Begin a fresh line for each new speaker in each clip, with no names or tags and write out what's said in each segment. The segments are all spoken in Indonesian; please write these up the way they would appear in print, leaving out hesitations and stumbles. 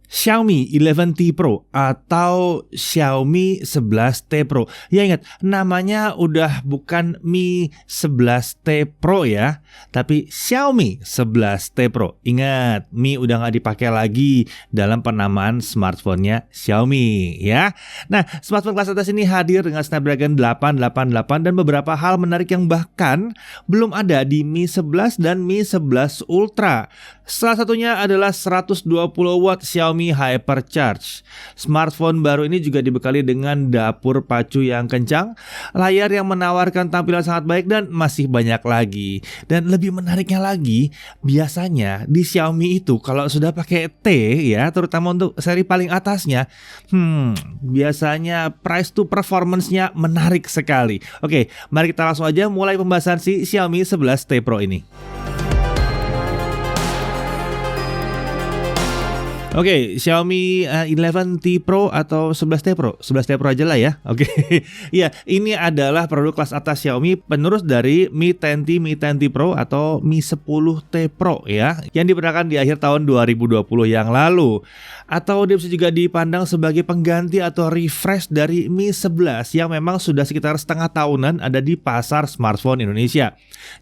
Xiaomi 11T Pro atau Xiaomi 11T Pro. Ya ingat, namanya udah bukan Mi 11T Pro ya, tapi Xiaomi 11T Pro. Ingat, Mi udah nggak dipakai lagi dalam penamaan smartphone-nya Xiaomi ya. Nah, smartphone kelas atas ini hadir dengan Snapdragon 888 dan beberapa hal menarik yang bahkan belum ada di Mi 11 dan Mi 11 Ultra. Salah satunya adalah 120 watt Xiaomi Hypercharge. Smartphone baru ini juga dibekali dengan dapur pacu yang kencang, layar yang menawarkan tampilan sangat baik, dan masih banyak lagi. Dan lebih menariknya lagi, biasanya di Xiaomi itu kalau sudah pakai T ya, terutama untuk seri paling atasnya, biasanya price to performance-nya menarik sekali. Oke, mari kita langsung aja mulai pembahasan si Xiaomi 11T Pro ini. Oke, Xiaomi 11T Pro atau 11T Pro? 11T Pro aja lah ya. Oke. Ya, ini adalah produk kelas atas Xiaomi penerus dari Mi 10T, Mi 10T Pro atau Mi 10T Pro ya, yang diperkenalkan di akhir tahun 2020 yang lalu. Atau dia bisa juga dipandang sebagai pengganti atau refresh dari Mi 11 yang memang sudah sekitar setengah tahunan ada di pasar smartphone Indonesia.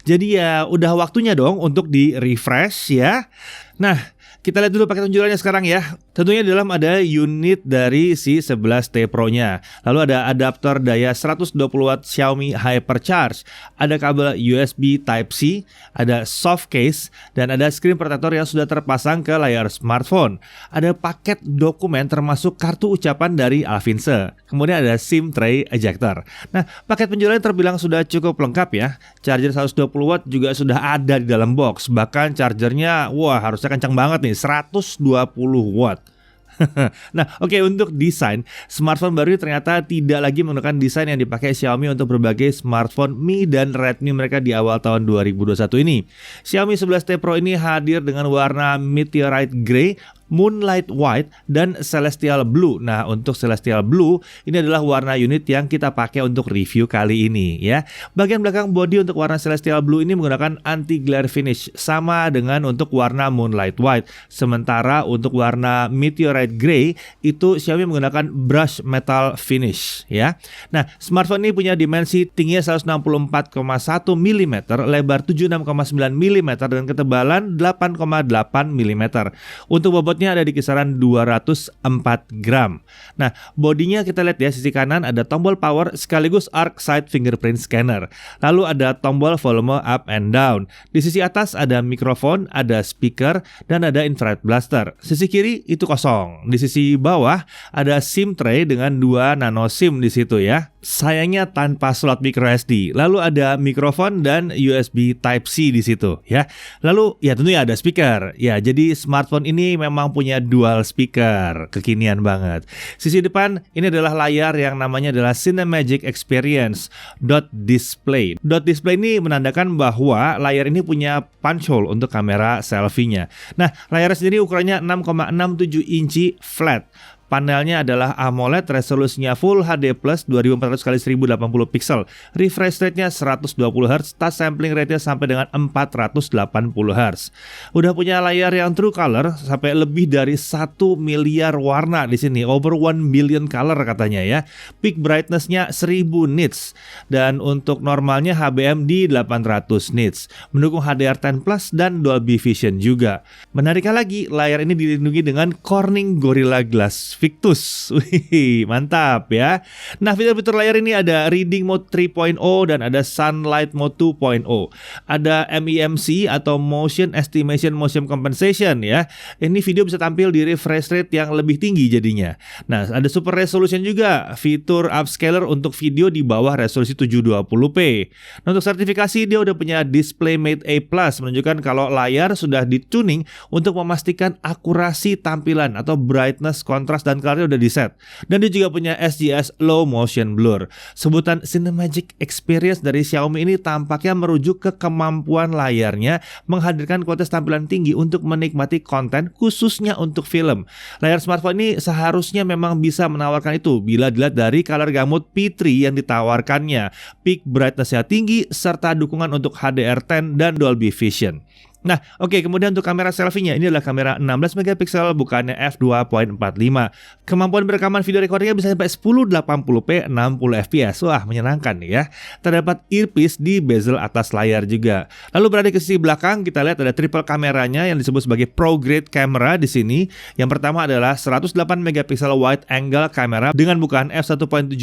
Jadi ya udah waktunya dong untuk di-refresh ya. Nah, kita lihat dulu paket penjualannya sekarang ya. Tentunya di dalam ada unit dari si 11T Pro-nya. Lalu ada adaptor daya 120 watt Xiaomi Hypercharge, ada kabel USB Type-C, ada soft case, dan ada screen protector yang sudah terpasang ke layar smartphone. Ada paket dokumen termasuk kartu ucapan dari Alfinse. Kemudian ada SIM tray ejector. Nah, paket penjualan terbilang sudah cukup lengkap ya. Charger 120 watt juga sudah ada di dalam box. Bahkan chargernya, wah harusnya kencang banget nih, 120 watt. Nah, oke, untuk desain, smartphone baru ini ternyata tidak lagi menggunakan desain yang dipakai Xiaomi untuk berbagai smartphone Mi dan Redmi mereka di awal tahun 2021 ini. Xiaomi 11T Pro ini hadir dengan warna Meteorite Grey, Moonlight White, dan Celestial Blue. Nah, untuk Celestial Blue ini adalah warna unit yang kita pakai untuk review kali ini ya. Bagian belakang bodi untuk warna Celestial Blue ini menggunakan anti-glare finish sama dengan untuk warna Moonlight White. Sementara untuk warna Meteorite Grey itu Xiaomi menggunakan brush metal finish ya. Nah, smartphone ini punya dimensi tingginya 164,1 mm, lebar 76,9 mm, dan ketebalan 8,8 mm. Untuk bobot ada di kisaran 204 gram. Nah, bodinya kita lihat ya, sisi kanan ada tombol power sekaligus arc side fingerprint scanner. Lalu ada tombol volume up and down. Di sisi atas ada mikrofon, ada speaker, dan ada infrared blaster. Sisi kiri itu kosong. Di sisi bawah ada SIM tray dengan 2 nano SIM di situ ya. Sayangnya tanpa slot micro SD. Lalu ada mikrofon dan USB Type-C di situ ya. Lalu ya tentunya ada speaker. Ya, jadi smartphone ini memang punya dual speaker, kekinian banget. Sisi depan ini adalah layar yang namanya adalah Cinemagic Experience .display. .display ini menandakan bahwa layar ini punya punch hole untuk kamera selfie-nya. Nah, layar sendiri ukurannya 6,67 inci flat. Panelnya adalah AMOLED, resolusinya Full HD Plus 2400x1080 pixel, refresh rate-nya 120 Hz, touch sampling rate-nya sampai dengan 480 Hz. Udah punya layar yang true color sampai lebih dari 1 miliar warna di sini, over 1 billion color katanya ya. Peak brightness-nya 1000 nits dan untuk normalnya HBM di 800 nits. Mendukung HDR10 Plus dan Dolby Vision juga. Menariknya lagi, layar ini dilindungi dengan Corning Gorilla Glass Victus. Wih, mantap ya. Nah, fitur-fitur layar ini ada Reading Mode 3.0 dan ada Sunlight Mode 2.0. Ada MEMC atau Motion Estimation Motion Compensation ya. Ini video bisa tampil di refresh rate yang lebih tinggi jadinya. Nah, ada Super Resolution juga, fitur upscaler untuk video di bawah resolusi 720p. Nah, untuk sertifikasi dia udah punya DisplayMate A+, menunjukkan kalau layar sudah dituning untuk memastikan akurasi tampilan atau brightness, kontras, dan color udah di set. Dan dia juga punya SGS Low Motion Blur. Sebutan Cinemagic Experience dari Xiaomi ini tampaknya merujuk ke kemampuan layarnya menghadirkan kualitas tampilan tinggi untuk menikmati konten khususnya untuk film. Layar smartphone ini seharusnya memang bisa menawarkan itu bila dilihat dari color gamut P3 yang ditawarkannya, peak brightness-nya tinggi serta dukungan untuk HDR10 dan Dolby Vision. Nah, oke, kemudian untuk kamera selfie-nya ini adalah kamera 16 megapiksel bukannya f2.45. Kemampuan berekaman video recordingnya bisa sampai 1080p 60 fps. Wah, menyenangkan nih ya. Terdapat earpiece di bezel atas layar juga. Lalu berada ke sisi belakang, kita lihat ada triple kameranya yang disebut sebagai Pro Grade Camera di sini. Yang pertama adalah 108 megapiksel wide angle kamera dengan bukaan f1.75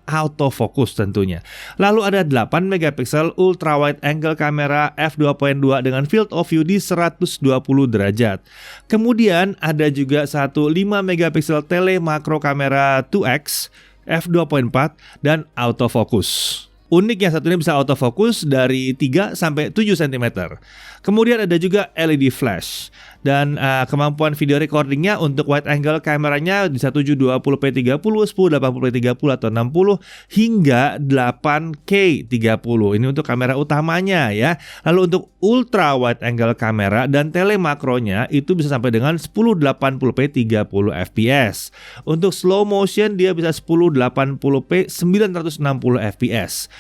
autofocus tentunya. Lalu ada 8 megapiksel ultra wide angle kamera f2.2 dengan field of view di 120 derajat. Kemudian ada juga satu 5 megapiksel tele makro kamera 2x f2.4 dan autofocus. Unik yang satunya bisa autofocus dari 3 sampai 7 cm. Kemudian ada juga LED flash. Dan kemampuan video recordingnya untuk wide angle kameranya bisa 720p 30, 1080p 30 atau 60 hingga 8K 30. Ini untuk kamera utamanya ya. Lalu untuk ultra wide angle kamera dan tele makronya itu bisa sampai dengan 1080p 30 fps. Untuk slow motion dia bisa 1080p 960 fps.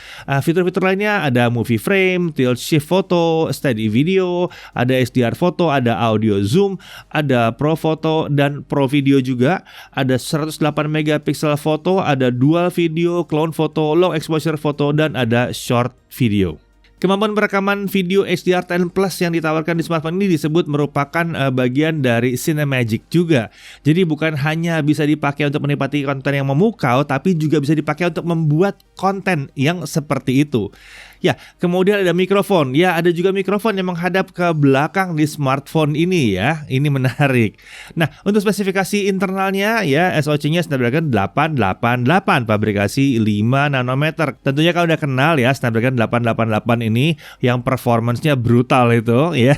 Fitur-fitur lainnya ada movie frame, tilt shift photo, steady video, ada HDR foto, ada audio zoom, ada pro foto dan pro video juga, ada 108 megapiksel foto, ada dual video, clone foto, low exposure foto dan ada short video. Kemampuan perekaman video HDR10 Plus yang ditawarkan di smartphone ini disebut merupakan bagian dari Cinemagic juga. Jadi bukan hanya bisa dipakai untuk menikmati konten yang memukau, tapi juga bisa dipakai untuk membuat konten yang seperti itu. Ya, kemudian ada mikrofon. Ya, ada juga mikrofon yang menghadap ke belakang di smartphone ini ya. Ini menarik. Nah, untuk spesifikasi internalnya ya, SoC-nya Snapdragon 888, pabrikasi 5 nanometer. Tentunya kalau udah kenal ya Snapdragon 888 ini yang performance-nya brutal itu ya.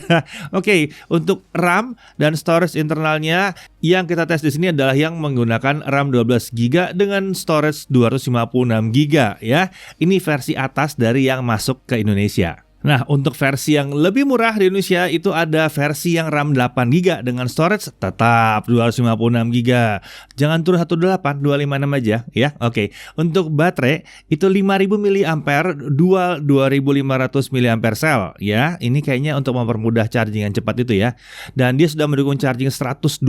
Oke, untuk RAM dan storage internalnya yang kita tes di sini adalah yang menggunakan RAM 12GB dengan storage 256GB ya. Ini versi atas dari yang masuk ke Indonesia. Nah, untuk versi yang lebih murah di Indonesia itu ada versi yang RAM 8GB dengan storage tetap 256GB. Jangan turun 18, 256 aja ya. Oke. Untuk baterai itu 5000 mAh dual 2500 mAh cell ya. Ini kayaknya untuk mempermudah charging yang cepat itu ya. Dan dia sudah mendukung charging 120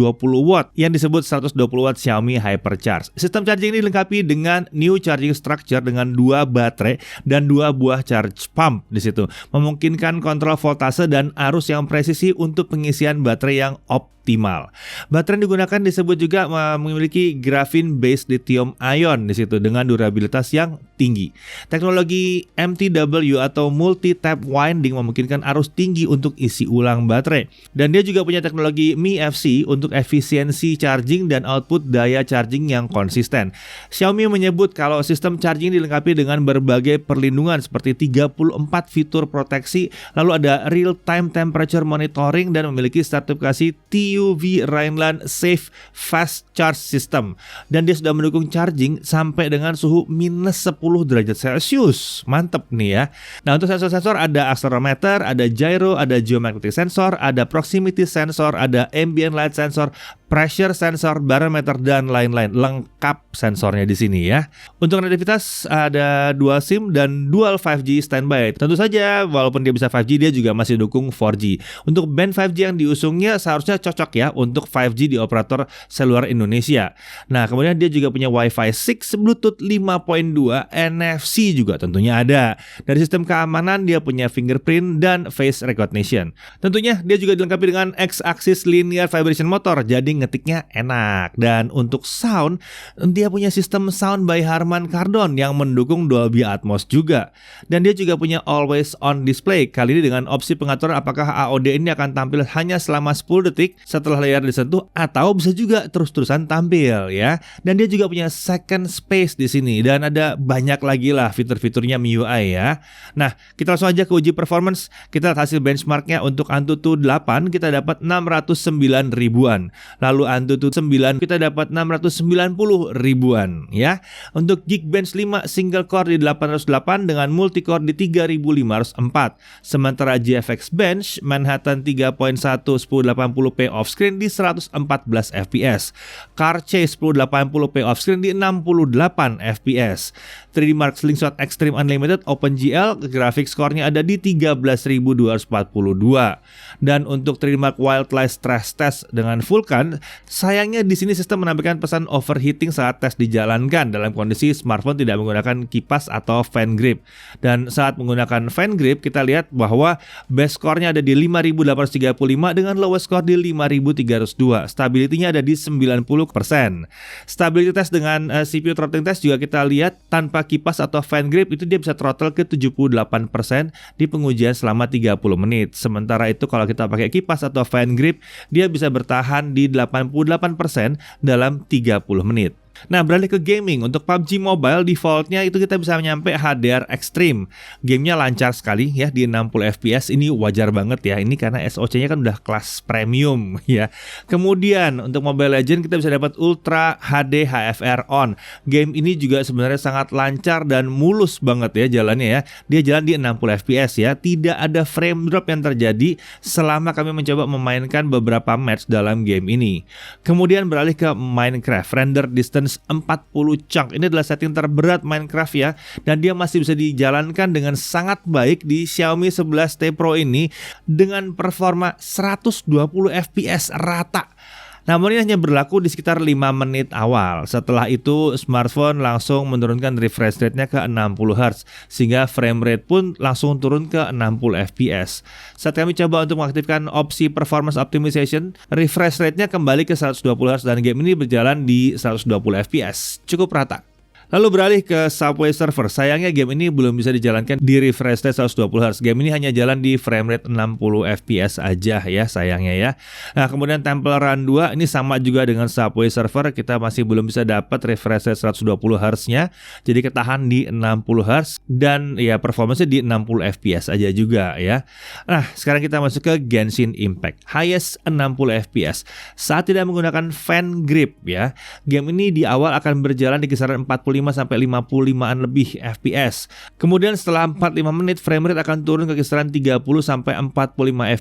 watt yang disebut 120 watt Xiaomi Hypercharge. Sistem charging ini dilengkapi dengan new charging structure dengan 2 baterai dan 2 buah charge pump di situ. Memungkinkan kontrol voltase dan arus yang presisi untuk pengisian baterai yang optimal. Baterai yang digunakan disebut juga memiliki graphene based lithium ion di situ dengan durabilitas yang tinggi. Teknologi MTW atau multi tap winding memungkinkan arus tinggi untuk isi ulang baterai. Dan dia juga punya teknologi MiFC untuk efisiensi charging dan output daya charging yang konsisten. Xiaomi menyebut kalau sistem charging dilengkapi dengan berbagai perlindungan seperti 34 fitur proteksi, lalu ada real time temperature monitoring dan memiliki sertifikasi TUV Rheinland Safe Fast Charge System. Dan dia sudah mendukung charging sampai dengan suhu minus 10 derajat Celcius. Mantep nih ya. Nah, untuk sensor-sensor ada accelerometer, ada gyro, ada geomagnetic sensor, ada proximity sensor, ada ambient light sensor, pressure sensor, barometer dan lain-lain. Lengkap sensornya di sini ya. Untuk konektivitas ada dual SIM dan dual 5G standby. Tentu saja walaupun dia bisa 5G dia juga masih dukung 4G. Untuk band 5G yang diusungnya seharusnya cocok ya untuk 5G di operator seluler Indonesia. Nah, kemudian dia juga punya Wi-Fi 6, Bluetooth 5.2, NFC juga tentunya ada. Dari sistem keamanan dia punya fingerprint dan face recognition. Tentunya dia juga dilengkapi dengan X-axis linear vibration motor, jadi ngetiknya enak. Dan untuk sound, dia punya sistem sound by Harman Kardon yang mendukung Dolby Atmos juga. Dan dia juga punya always on display, kali ini dengan opsi pengaturan apakah AOD ini akan tampil hanya selama 10 detik setelah layar disentuh atau bisa juga terus-terusan tampil ya. Dan dia juga punya second space di sini dan ada banyak lagi lah fitur-fiturnya MIUI ya. Nah, kita langsung aja ke uji performance. Kita lihat hasil benchmarknya. Untuk Antutu 8 kita dapat 609 ribuan. Lalu Antutu 9 kita dapat 690 ribuan ya. Untuk Geekbench 5 single core di 808 dengan multi core di 3540 Sementara GFX Bench Manhattan 3.1 1080p off-screen di 114 fps. Car Chase 1080p off-screen di 68 fps. 3D Mark Slingshot Extreme Unlimited OpenGL grafik skornya ada di 13.242. Dan untuk 3D Mark Wildlife Stress Test dengan Vulkan, sayangnya di sini sistem menampilkan pesan overheating saat tes dijalankan dalam kondisi smartphone tidak menggunakan kipas atau fan grip. Dan saat menggunakan fan grip, kita lihat bahwa best score-nya ada di 5.835 dengan lowest score di 5.302. Stability-nya ada di 90%. Stability test dengan CPU throttling test juga kita lihat tanpa kipas atau fan grip itu dia bisa throttle ke 78% di pengujian selama 30 menit. Sementara itu kalau kita pakai kipas atau fan grip, dia bisa bertahan di 88% dalam 30 menit. Nah, beralih ke gaming. Untuk PUBG Mobile defaultnya itu kita bisa nyampe HDR Extreme. Gamenya lancar sekali ya di 60 fps. Ini wajar banget ya. Ini karena SoC-nya kan udah kelas premium ya. Kemudian untuk Mobile Legends kita bisa dapat Ultra HD HFR on. Game ini juga sebenarnya sangat lancar dan mulus banget ya jalannya ya. Dia jalan di 60 fps ya. Tidak ada frame drop yang terjadi selama kami mencoba memainkan beberapa match dalam game ini. Kemudian beralih ke Minecraft. Render distance 40 chunk. Ini adalah setting terberat Minecraft ya, dan dia masih bisa dijalankan dengan sangat baik di Xiaomi 11T Pro ini dengan performa 120 fps rata. Namun ini hanya berlaku di sekitar 5 menit awal. Setelah itu smartphone langsung menurunkan refresh rate-nya ke 60 Hz sehingga frame rate pun langsung turun ke 60 fps. Saat kami coba untuk mengaktifkan opsi performance optimization, refresh rate-nya kembali ke 120 Hz dan game ini berjalan di 120 fps. Cukup rata. Lalu beralih ke Subway Surfer. Sayangnya game ini belum bisa dijalankan di refresh rate 120 Hz. Game ini hanya jalan di frame rate 60 fps aja ya, sayangnya ya. Nah, kemudian Temple Run 2 ini sama juga dengan Subway Surfer. Kita masih belum bisa dapat refresh rate 120 Hz-nya. Jadi ketahan di 60 Hz dan ya performanya di 60 fps aja juga ya. Nah, sekarang kita masuk ke Genshin Impact. Highest 60 fps. Saat tidak menggunakan fan grip ya. Game ini di awal akan berjalan di kisaran 45-55an lebih fps. Kemudian setelah 45 menit frame rate akan turun ke kisaran 30-45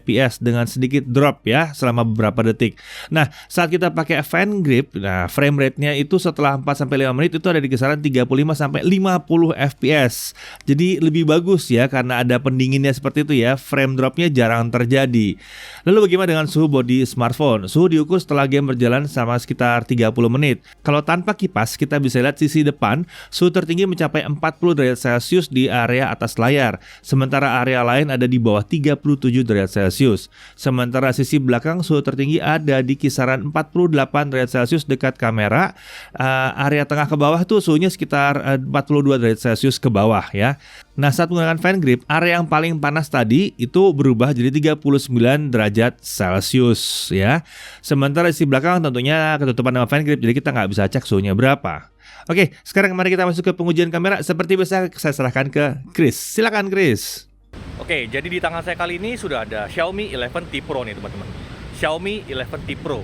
fps dengan sedikit drop ya selama beberapa detik. Nah, saat kita pakai fan grip, nah frame rate-nya itu setelah 4-5 menit itu ada di kisaran 35-50 fps. Jadi lebih bagus ya karena ada pendinginnya seperti itu ya. Frame drop-nya jarang terjadi. Lalu bagaimana dengan suhu bodi smartphone? Suhu diukur setelah game berjalan selama sekitar 30 menit. Kalau tanpa kipas kita bisa lihat sisi depan suhu tertinggi mencapai 40 derajat Celcius di area atas layar, sementara area lain ada di bawah 37 derajat Celcius. Sementara sisi belakang suhu tertinggi ada di kisaran 48 derajat Celcius dekat kamera. Area tengah ke bawah tuh suhunya sekitar 42 derajat Celcius ke bawah ya. Nah, saat menggunakan fan grip, area yang paling panas tadi itu berubah jadi 39 derajat Celcius ya. Sementara sisi belakang tentunya ketutupan dengan fan grip, jadi kita nggak bisa cek suhunya berapa. Oke, sekarang mari kita masuk ke pengujian kamera. Seperti biasa saya serahkan ke Chris. Silakan Chris.
Oke, jadi di tangan saya kali ini sudah ada Xiaomi 11T Pro nih teman-teman. Xiaomi 11T Pro,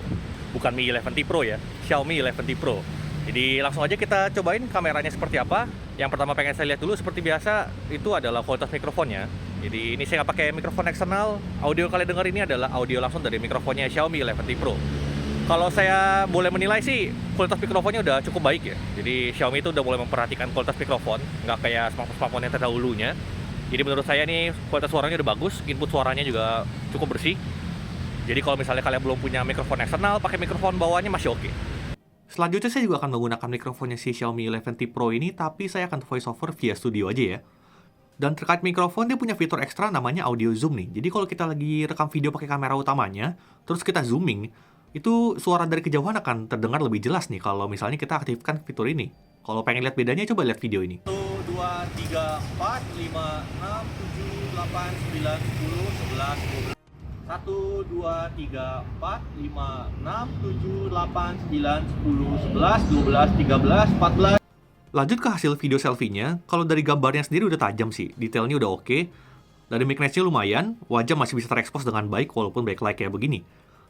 bukan Mi 11T Pro ya, Xiaomi 11T Pro. Jadi langsung aja kita cobain kameranya seperti apa. Yang pertama pengen saya lihat dulu seperti biasa itu adalah kualitas mikrofonnya. Jadi ini saya nggak pakai mikrofon eksternal. Audio kalian dengar ini adalah audio langsung dari mikrofonnya Xiaomi 11T Pro. Kalau saya boleh menilai sih kualitas mikrofonnya udah cukup baik ya. Jadi Xiaomi itu udah mulai memperhatikan kualitas mikrofon, nggak kayak smartphone yang terdahulunya. Jadi menurut saya nih kualitas suaranya udah bagus, input suaranya juga cukup bersih. Jadi kalau misalnya kalian belum punya mikrofon eksternal, pakai mikrofon bawahnya masih oke. Selanjutnya saya juga akan menggunakan mikrofonnya si Xiaomi 11T Pro ini, tapi saya akan voice over via studio aja ya. Dan terkait mikrofon, dia punya fitur ekstra namanya audio zoom nih. Jadi kalau kita lagi rekam video pakai kamera utamanya, terus kita zooming, itu suara dari kejauhan akan terdengar lebih jelas nih kalau misalnya kita aktifkan fitur ini. Kalau pengen lihat bedanya, coba lihat video ini. 1, 2, 3, 4, 5, 6, 7, 8, 9, 10, 11, 12. 1, 2, 3, 4, 5, 6, 7, 8, 9, 10, 11, 12, 13, 14. Lanjut ke hasil video selfie-nya. Kalau dari gambarnya sendiri udah tajam sih, detailnya udah oke. Dari brightness-nya lumayan, wajah masih bisa terekspos dengan baik walaupun backlight kayak begini.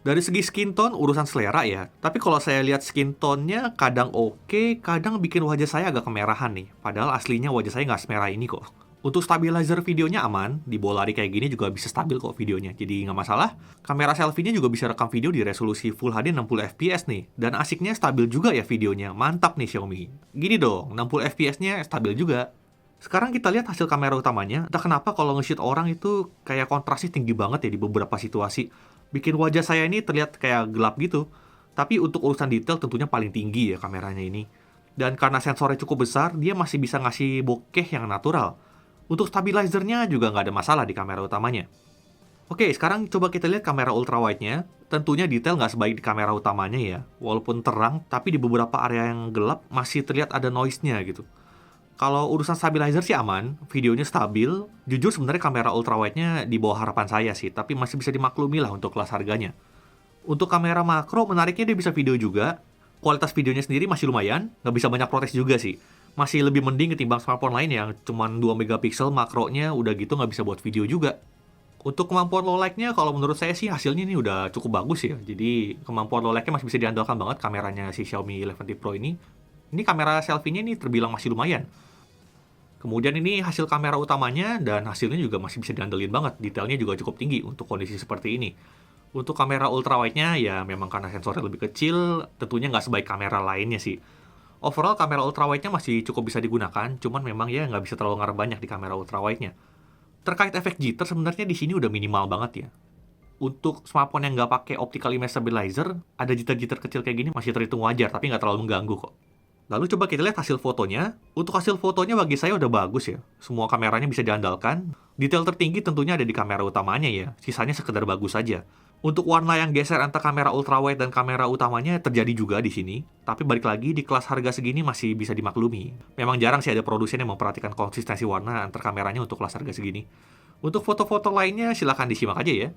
Dari segi skin tone, urusan selera ya. Tapi kalau saya lihat skin tone-nya kadang oke, kadang bikin wajah saya agak kemerahan nih. Padahal aslinya wajah saya nggak semerah ini kok. Untuk stabilizer videonya aman, di bawah lari kayak gini juga bisa stabil kok videonya, jadi nggak masalah. Kamera selfie-nya juga bisa rekam video di resolusi Full HD 60 fps nih, dan asiknya stabil juga ya videonya, mantap nih Xiaomi. Gini dong, 60 fps-nya stabil juga. Sekarang kita lihat hasil kamera utamanya, entah kenapa kalau nge-shoot orang itu kayak kontrasnya tinggi banget ya di beberapa situasi. Bikin wajah saya ini terlihat kayak gelap gitu. Tapi untuk urusan detail tentunya paling tinggi ya kameranya ini. Dan karena sensornya cukup besar, dia masih bisa ngasih bokeh yang natural. Untuk stabilizernya juga nggak ada masalah di kamera utamanya. Oke, sekarang coba kita lihat kamera ultrawide-nya. Tentunya detail nggak sebaik di kamera utamanya ya. Walaupun terang, tapi di beberapa area yang gelap masih terlihat ada noise-nya gitu. Kalau urusan stabilizer sih aman, videonya stabil. Jujur sebenarnya kamera ultrawide-nya di bawah harapan saya sih, tapi masih bisa dimaklumi lah untuk kelas harganya. Untuk kamera makro, menariknya dia bisa video juga. Kualitas videonya sendiri masih lumayan, nggak bisa banyak protes juga sih. Masih lebih mending ketimbang smartphone lain yang cuma 2 megapiksel makronya udah gitu nggak bisa buat video juga. Untuk kemampuan low light-nya kalau menurut saya sih hasilnya ini udah cukup bagus ya. Jadi kemampuan low light-nya masih bisa diandalkan banget kameranya si Xiaomi 11T Pro ini. Ini kamera selfie-nya ini terbilang masih lumayan. Kemudian ini hasil kamera utamanya dan hasilnya juga masih bisa diandelin banget. Detailnya juga cukup tinggi untuk kondisi seperti ini. Untuk kamera ultrawide-nya ya memang karena sensornya lebih kecil, tentunya nggak sebaik kamera lainnya sih. Overall kamera ultrawide-nya masih cukup bisa digunakan, cuman memang ya nggak bisa terlalu ngaruh banyak di kamera ultrawide-nya. Terkait efek jitter sebenarnya di sini udah minimal banget ya. Untuk smartphone yang nggak pakai optical image stabilizer, ada jitter-jitter kecil kayak gini masih terhitung wajar, tapi nggak terlalu mengganggu kok. Lalu coba kita lihat hasil fotonya. Untuk hasil fotonya bagi saya udah bagus ya. Semua kameranya bisa diandalkan. Detail tertinggi tentunya ada di kamera utamanya ya. Sisanya sekedar bagus saja. Untuk warna yang geser antara kamera ultrawide dan kamera utamanya terjadi juga di sini. Tapi balik lagi di kelas harga segini masih bisa dimaklumi. Memang jarang sih ada produsen yang memperhatikan konsistensi warna antar kameranya untuk kelas harga segini. Untuk foto-foto lainnya silahkan disimak aja ya.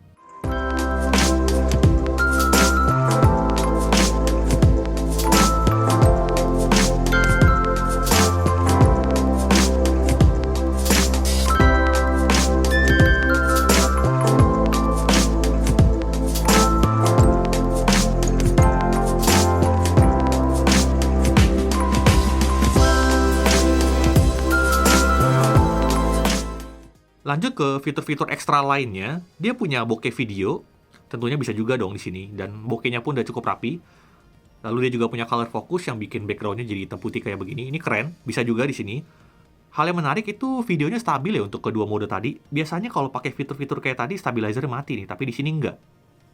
Lanjut ke fitur-fitur ekstra lainnya, dia punya bokeh video, tentunya bisa juga dong di sini, dan bokehnya pun udah cukup rapi. Lalu dia juga punya color focus yang bikin backgroundnya jadi hitam putih kayak begini, ini keren, bisa juga di sini. Hal yang menarik itu videonya stabil ya untuk kedua mode tadi. Biasanya kalau pakai fitur-fitur kayak tadi stabilizernya mati nih, tapi di sini enggak.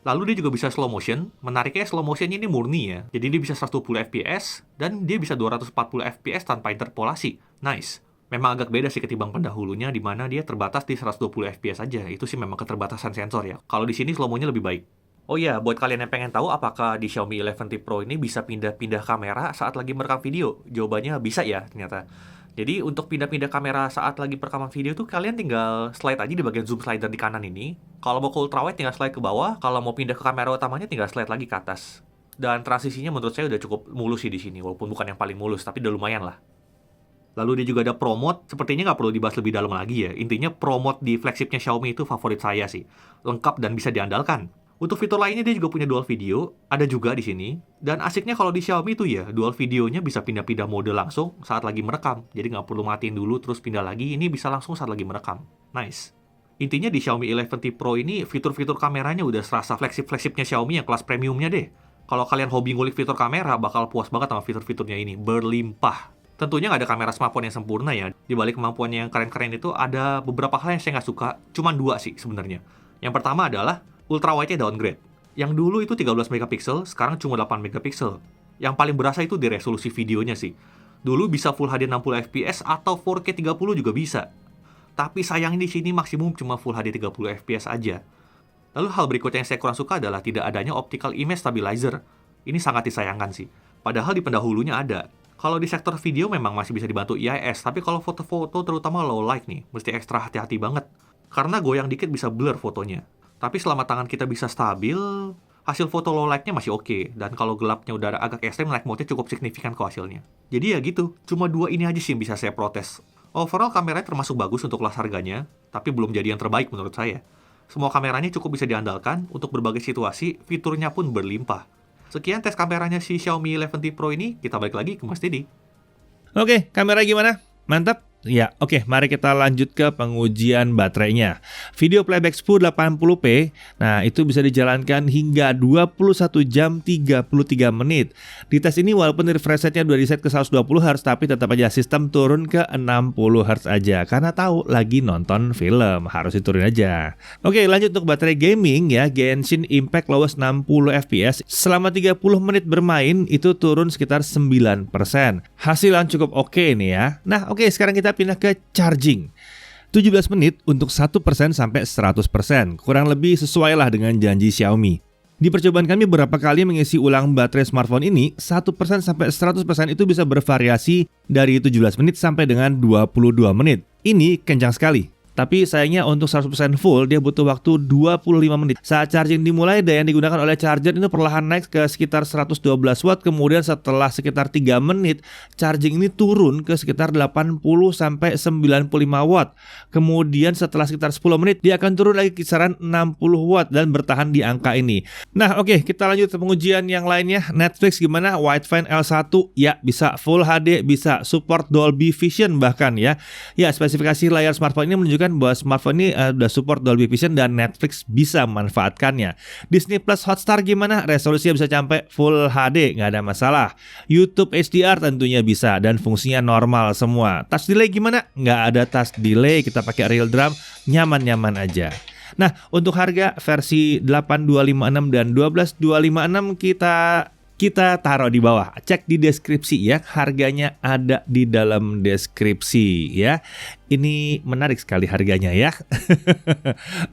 Lalu dia juga bisa slow motion, menariknya slow motionnya ini murni ya, jadi dia bisa 120 fps, dan dia bisa 240 fps tanpa interpolasi, nice. Memang agak beda sih ketimbang pendahulunya di mana dia terbatas di 120 fps aja. Itu sih memang keterbatasan sensor ya. Kalau di sini slow-mo-nya lebih baik. Oh iya, buat kalian yang pengen tahu apakah di Xiaomi 11T Pro ini bisa pindah-pindah kamera saat lagi merekam video? Jawabannya bisa ya ternyata. Jadi untuk pindah-pindah kamera saat lagi perekaman video tuh kalian tinggal slide aja di bagian zoom slider di kanan ini. Kalau mau ke ultrawide tinggal slide ke bawah, kalau mau pindah ke kamera utamanya tinggal slide lagi ke atas. Dan transisinya menurut saya udah cukup mulus sih di sini, walaupun bukan yang paling mulus, tapi udah lumayan lah. Lalu dia juga ada Pro Mode, sepertinya nggak perlu dibahas lebih dalam lagi ya. Intinya Pro Mode di flagshipnya Xiaomi itu favorit saya sih. Lengkap dan bisa diandalkan. Untuk fitur lainnya dia juga punya dual video, ada juga di sini. Dan asiknya kalau di Xiaomi itu ya, dual videonya bisa pindah-pindah mode langsung saat lagi merekam. Jadi nggak perlu matiin dulu terus pindah lagi, ini bisa langsung saat lagi merekam. Nice. Intinya di Xiaomi 11T Pro ini fitur-fitur kameranya udah serasa flagship-flagshipnya Xiaomi yang kelas premiumnya deh. Kalau kalian hobi ngulik fitur kamera, bakal puas banget sama fitur-fiturnya ini, berlimpah. Tentunya nggak ada kamera smartphone yang sempurna ya. Di balik kemampuan yang keren-keren itu ada beberapa hal yang saya nggak suka. Cuman dua sih sebenarnya. Yang pertama adalah ultrawide-nya downgrade. Yang dulu itu 13 megapiksel, sekarang cuma 8 megapiksel. Yang paling berasa itu di resolusi videonya sih. Dulu bisa Full HD 60 fps atau 4K 30 juga bisa. Tapi sayang di sini maksimum cuma Full HD 30 fps aja. Lalu hal berikutnya yang saya kurang suka adalah tidak adanya optical image stabilizer. Ini sangat disayangkan sih. Padahal di pendahulunya ada. Kalau di sektor video memang masih bisa dibantu IIS, tapi kalau foto-foto terutama low light nih, mesti ekstra hati-hati banget. Karena goyang dikit bisa blur fotonya. Tapi selama tangan kita bisa stabil, hasil foto low light-nya masih oke. Dan kalau gelapnya udah agak ekstrem, night mode-nya cukup signifikan kok hasilnya. Jadi ya gitu, cuma dua ini aja sih yang bisa saya protes. Overall kameranya termasuk bagus untuk kelas harganya, tapi belum jadi yang terbaik menurut saya. Semua kameranya cukup bisa diandalkan untuk berbagai situasi, fiturnya pun berlimpah. Sekian tes kameranya si Xiaomi 11T Pro ini, kita balik lagi ke Mas Didi.
Oke, kamera gimana? Mantap? Ya, oke, mari kita lanjut ke pengujian baterainya. Video playback 1080p, nah itu bisa dijalankan hingga 21 jam 33 menit. Di tes ini walaupun refresh rate-nya udah di-set ke 120 Hz, tapi tetap aja sistem turun ke 60 Hz aja. Karena tahu lagi nonton film, harus diturunin aja. Oke, lanjut untuk baterai gaming ya. Genshin Impact lowest 60 fps. Selama 30 menit bermain, itu turun sekitar 9%. Hasil yang cukup oke nih ya. Nah, oke, sekarang kita pindah ke charging. 17 menit untuk 1% sampai 100%. Kurang lebih sesuai lah dengan janji Xiaomi. Di percobaan kami beberapa kali mengisi ulang baterai smartphone ini, 1% sampai 100% itu bisa bervariasi dari 17 menit sampai dengan 22 menit. Ini kencang sekali. Tapi sayangnya untuk 100% full dia butuh waktu 25 menit. Saat charging dimulai, daya yang digunakan oleh charger itu perlahan naik ke sekitar 112 watt. Kemudian setelah sekitar 3 menit, charging ini turun ke sekitar 80 sampai 95 watt. Kemudian setelah sekitar 10 menit, dia akan turun lagi kisaran 60 watt dan bertahan di angka ini. Nah, oke, kita lanjut ke pengujian yang lainnya. Netflix gimana? Widevine L1 ya bisa, Full HD bisa, support Dolby Vision bahkan ya. Ya, spesifikasi layar smartphone ini menunjukkan bahwa smartphone ini udah support Dolby Vision dan Netflix bisa memanfaatkannya. Disney Plus Hotstar gimana? Resolusinya bisa sampai Full HD, nggak ada masalah. YouTube HDR tentunya bisa dan fungsinya normal semua. Touch delay gimana? Nggak ada touch delay, kita pakai real drum, nyaman-nyaman aja. Nah, untuk harga versi 8256 dan 12256 kita taruh di bawah. Cek di deskripsi ya, harganya ada di dalam deskripsi ya. Ini menarik sekali harganya ya.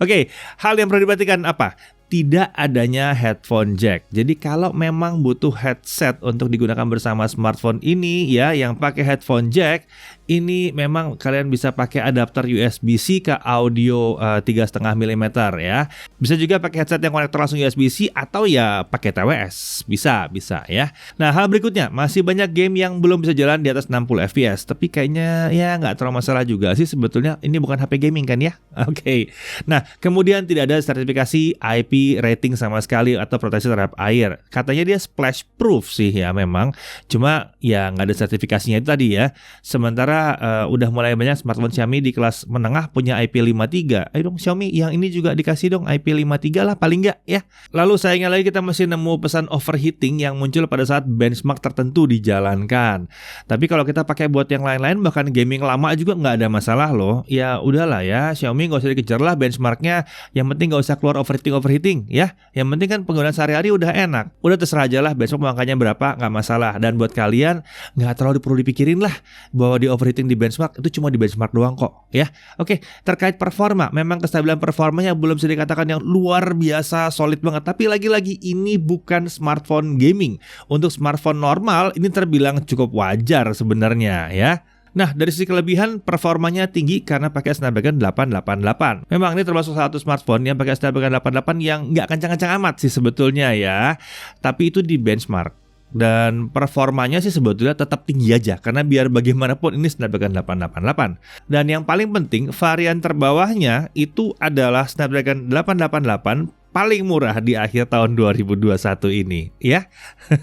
Oke, hal yang perlu diperhatikan apa? Tidak adanya headphone jack. Jadi kalau memang butuh headset untuk digunakan bersama smartphone ini ya, yang pakai headphone jack, ini memang kalian bisa pakai adapter USB-C ke audio 3,5 mm ya. Bisa juga pakai headset yang konektor langsung USB-C atau ya pakai TWS. Bisa ya. Nah, hal berikutnya, masih banyak game yang belum bisa jalan di atas 60 fps. Tapi kayaknya ya nggak terlalu masalah juga sih sebetulnya. Ini bukan HP gaming kan ya? Oke. Nah, kemudian tidak ada sertifikasi IP rating sama sekali atau proteksi terhadap air. Katanya dia splash proof sih ya memang. Cuma ya nggak ada sertifikasinya itu tadi ya. Sementara udah mulai banyak smartphone Xiaomi di kelas menengah punya IP53. Ayo dong Xiaomi yang ini juga dikasih dong IP53 lah paling nggak ya. Lalu sayangnya lagi kita masih nemu pesan overheating yang muncul pada saat benchmark tertentu dijalankan. Tapi kalau kita pakai buat yang lain-lain bahkan gaming lama juga nggak ada masalah loh. Ya udahlah ya, Xiaomi nggak usah dikejar lah benchmarknya. Yang penting nggak usah keluar overheating ya. Yang penting kan penggunaan sehari-hari udah enak. Udah terserah aja lah benchmark angkanya berapa, nggak masalah. Dan buat kalian nggak terlalu perlu dipikirin lah bahwa di overheating di benchmark itu cuma di benchmark doang kok ya. Oke, terkait performa, memang kestabilan performanya belum bisa dikatakan yang luar biasa solid banget. Tapi lagi-lagi ini bukan smartphone gaming. Untuk smartphone normal ini terbilang cukup wajar sebenarnya ya. Nah, dari sisi kelebihan, performanya tinggi karena pakai Snapdragon 888. Memang ini termasuk salah satu smartphone yang pakai Snapdragon 88 yang nggak kencang-kencang amat sih sebetulnya ya. Tapi itu di benchmark. Dan performanya sih sebetulnya tetap tinggi aja karena biar bagaimanapun ini Snapdragon 888. Dan yang paling penting, varian terbawahnya itu adalah Snapdragon 888 paling murah di akhir tahun 2021 ini ya.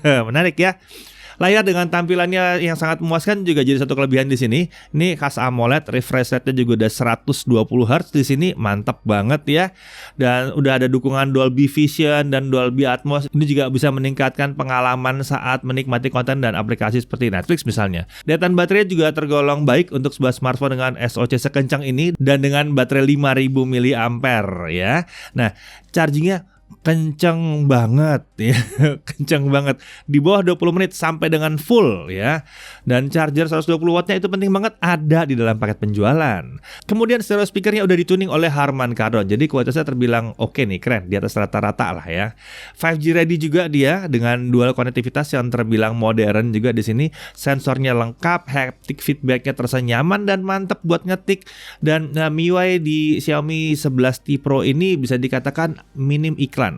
Menarik ya. Layar dengan tampilannya yang sangat memuaskan juga jadi satu kelebihan di sini. Ini khas AMOLED, refresh rate-nya juga udah 120 Hz di sini, mantap banget ya. Dan udah ada dukungan Dolby Vision dan Dolby Atmos. Ini juga bisa meningkatkan pengalaman saat menikmati konten dan aplikasi seperti Netflix misalnya. Daya tahan baterai juga tergolong baik untuk sebuah smartphone dengan SoC sekencang ini dan dengan baterai 5000 mAh ya. Nah, chargingnya kenceng banget ya, kenceng banget di bawah 20 menit sampai dengan full ya. Dan charger 120 wattnya itu penting banget ada di dalam paket penjualan. Kemudian stereo speakernya udah dituning oleh Harman Kardon, jadi kualitasnya terbilang oke nih, keren, di atas rata-rata lah ya. 5G ready juga dia dengan dual konektivitas yang terbilang modern juga di sini. Sensornya lengkap, haptic feedbacknya terasa nyaman dan mantep buat ngetik. Dan MIUI di Xiaomi 11T Pro ini bisa dikatakan minim iklan.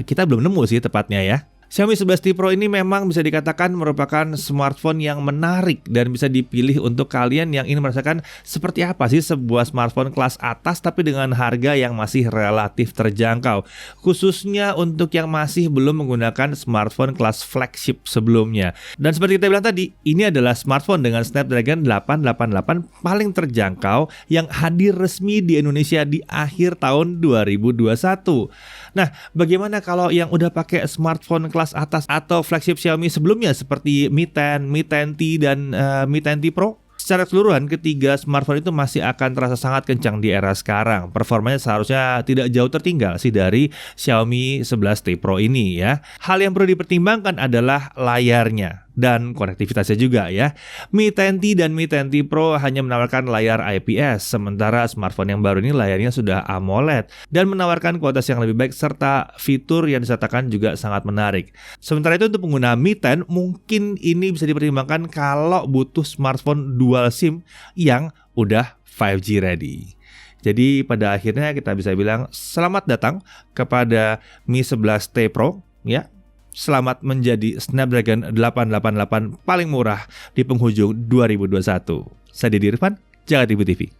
Kita belum nemu sih tepatnya ya. Xiaomi 11T Pro ini memang bisa dikatakan merupakan smartphone yang menarik dan bisa dipilih untuk kalian yang ingin merasakan seperti apa sih sebuah smartphone kelas atas tapi dengan harga yang masih relatif terjangkau. Khususnya untuk yang masih belum menggunakan smartphone kelas flagship sebelumnya. Dan seperti kita bilang tadi, ini adalah smartphone dengan Snapdragon 888 paling terjangkau yang hadir resmi di Indonesia di akhir tahun 2021. Nah, bagaimana kalau yang udah pakai smartphone kelas atas atau flagship Xiaomi sebelumnya seperti Mi 10, Mi 10T, dan Mi 10T Pro? Secara keseluruhan, ketiga smartphone itu masih akan terasa sangat kencang di era sekarang. Performanya seharusnya tidak jauh tertinggal sih dari Xiaomi 11T Pro ini ya. Hal yang perlu dipertimbangkan adalah layarnya dan konektivitasnya juga ya. Mi 10T dan Mi 10T Pro hanya menawarkan layar IPS, sementara smartphone yang baru ini layarnya sudah AMOLED dan menawarkan kualitas yang lebih baik serta fitur yang disertakan juga sangat menarik. Sementara itu untuk pengguna Mi 10 mungkin ini bisa dipertimbangkan kalau butuh smartphone dual SIM yang udah 5G ready. Jadi pada akhirnya kita bisa bilang selamat datang kepada Mi 11T Pro ya. Selamat menjadi Snapdragon 888 paling murah di penghujung 2021. Saya Didi Irfan, Jagat Ibu TV.